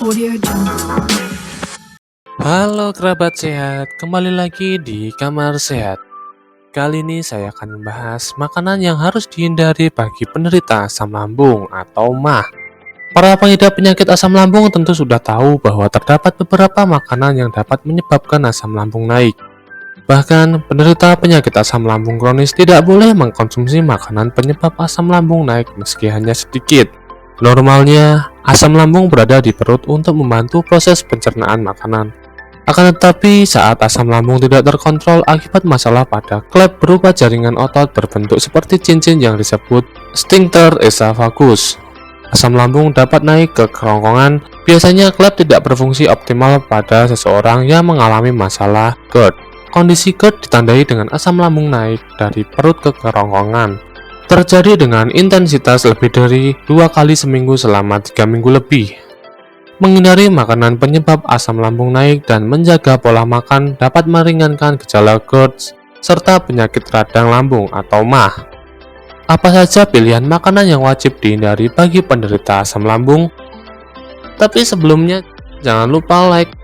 Audio Jungle. Halo kerabat sehat, kembali lagi di Kamar Sehat. Kali ini saya akan membahas makanan yang harus dihindari bagi penderita asam lambung atau MAH. Para pengidap penyakit asam lambung tentu sudah tahu bahwa terdapat beberapa makanan yang dapat menyebabkan asam lambung naik. Bahkan, penderita penyakit asam lambung kronis tidak boleh mengkonsumsi makanan penyebab asam lambung naik meski hanya sedikit. Normalnya, asam lambung berada di perut untuk membantu proses pencernaan makanan. Akan tetapi, saat asam lambung tidak terkontrol akibat masalah pada klep berupa jaringan otot berbentuk seperti cincin yang disebut sphincter esophagus, asam lambung dapat naik ke kerongkongan. Biasanya klep tidak berfungsi optimal pada seseorang yang mengalami masalah GERD. Kondisi GERD ditandai dengan asam lambung naik dari perut ke kerongkongan. Terjadi dengan intensitas lebih dari 2 kali seminggu selama 3 minggu lebih. Menghindari makanan penyebab asam lambung naik dan menjaga pola makan dapat meringankan gejala GERD serta penyakit radang lambung atau MAH. Apa saja pilihan makanan yang wajib dihindari bagi penderita asam lambung? Tapi sebelumnya, jangan lupa like,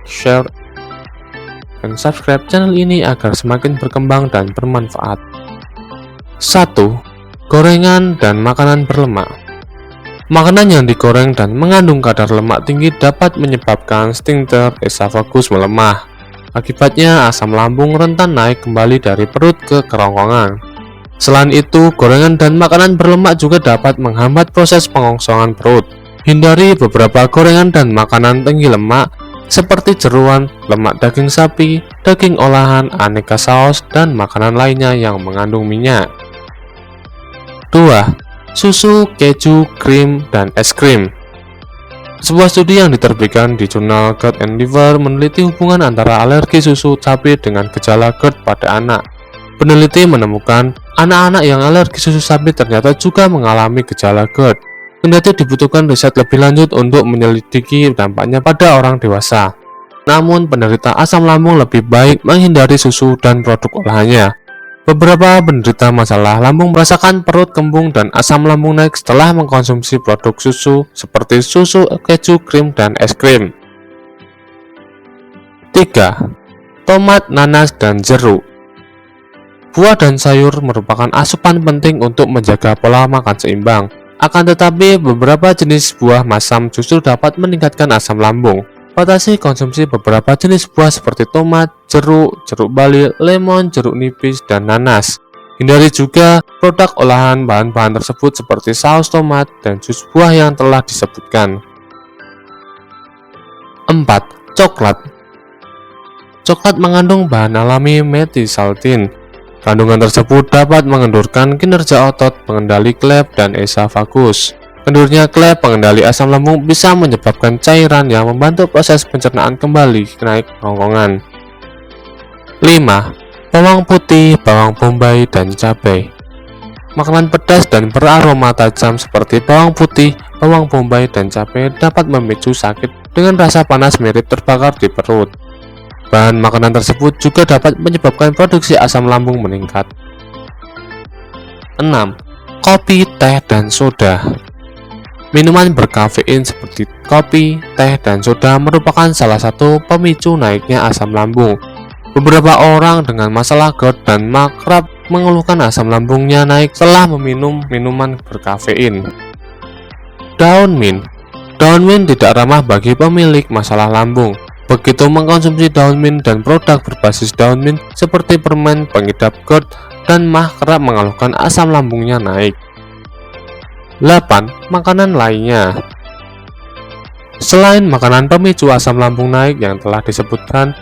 share, dan subscribe channel ini agar semakin berkembang dan bermanfaat. 1. Gorengan dan makanan berlemak. Makanan yang digoreng dan mengandung kadar lemak tinggi dapat menyebabkan sphincter esophagus melemah. Akibatnya, asam lambung rentan naik kembali dari perut ke kerongkongan. Selain itu, gorengan dan makanan berlemak juga dapat menghambat proses pengosongan perut. Hindari beberapa gorengan dan makanan tinggi lemak seperti jeruan, lemak daging sapi, daging olahan, aneka saus, dan makanan lainnya yang mengandung minyak. 2. Susu, keju, krim, dan es krim. Sebuah studi yang diterbitkan di jurnal Gut and Liver meneliti hubungan antara alergi susu sapi dengan gejala GERD pada anak. Peneliti menemukan anak-anak yang alergi susu sapi ternyata juga mengalami gejala GERD. Kendati dibutuhkan riset lebih lanjut untuk menyelidiki dampaknya pada orang dewasa. Namun, penderita asam lambung lebih baik menghindari susu dan produk olahannya. Beberapa penderita masalah lambung merasakan perut kembung dan asam lambung naik setelah mengkonsumsi produk susu seperti susu, keju, krim, dan es krim. 3. Tomat, nanas, dan jeruk. Buah dan sayur merupakan asupan penting untuk menjaga pola makan seimbang. Akan tetapi, beberapa jenis buah masam justru dapat meningkatkan asam lambung. Batasi konsumsi beberapa jenis buah seperti tomat, jeruk, jeruk bali, lemon, jeruk nipis, dan nanas. Hindari juga produk olahan bahan-bahan tersebut seperti saus tomat dan jus buah yang telah disebutkan. 4. Coklat. Coklat mengandung bahan alami metisaltin. Kandungan tersebut dapat mengendurkan kinerja otot, pengendali klep, dan esophagus. Kendurnya klep pengendali asam lambung bisa menyebabkan cairan yang membantu proses pencernaan kembali naik kerongkongan. 5. Bawang putih, bawang bombay, dan cabai. Makanan pedas dan beraroma tajam seperti bawang putih, bawang bombay, dan cabai dapat memicu sakit dengan rasa panas mirip terbakar di perut. Bahan makanan tersebut juga dapat menyebabkan produksi asam lambung meningkat. 6. Kopi, teh, dan soda. Minuman berkafein seperti kopi, teh, dan soda merupakan salah satu pemicu naiknya asam lambung. Beberapa orang dengan masalah GERD dan MAH kerap mengeluhkan asam lambungnya naik setelah meminum minuman berkafein. Daun mint. Daun mint tidak ramah bagi pemilik masalah lambung. Begitu mengkonsumsi daun mint dan produk berbasis daun mint seperti permen pengidap GERD dan MAH kerap mengeluhkan asam lambungnya naik. 8. Makanan lainnya. Selain makanan pemicu asam lambung naik yang telah disebutkan,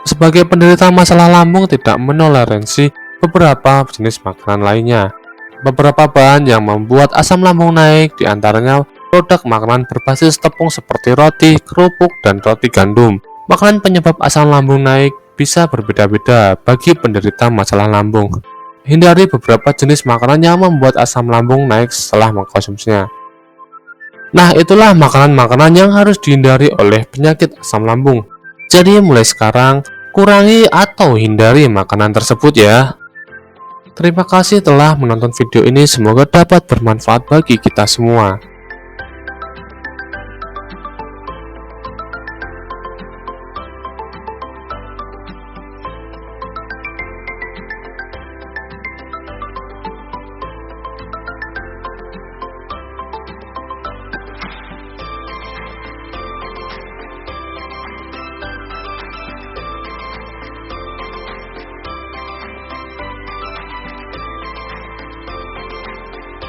sebagai penderita masalah lambung tidak menoleransi beberapa jenis makanan lainnya. Beberapa bahan yang membuat asam lambung naik diantaranya produk makanan berbasis tepung seperti roti, kerupuk, dan roti gandum. Makanan penyebab asam lambung naik bisa berbeda-beda bagi penderita masalah lambung. Hindari beberapa jenis makanan yang membuat asam lambung naik setelah mengkonsumsinya. Nah, itulah makanan-makanan yang harus dihindari oleh penyakit asam lambung. Jadi mulai sekarang, kurangi atau hindari makanan tersebut ya. Terima kasih telah menonton video ini, semoga dapat bermanfaat bagi kita semua.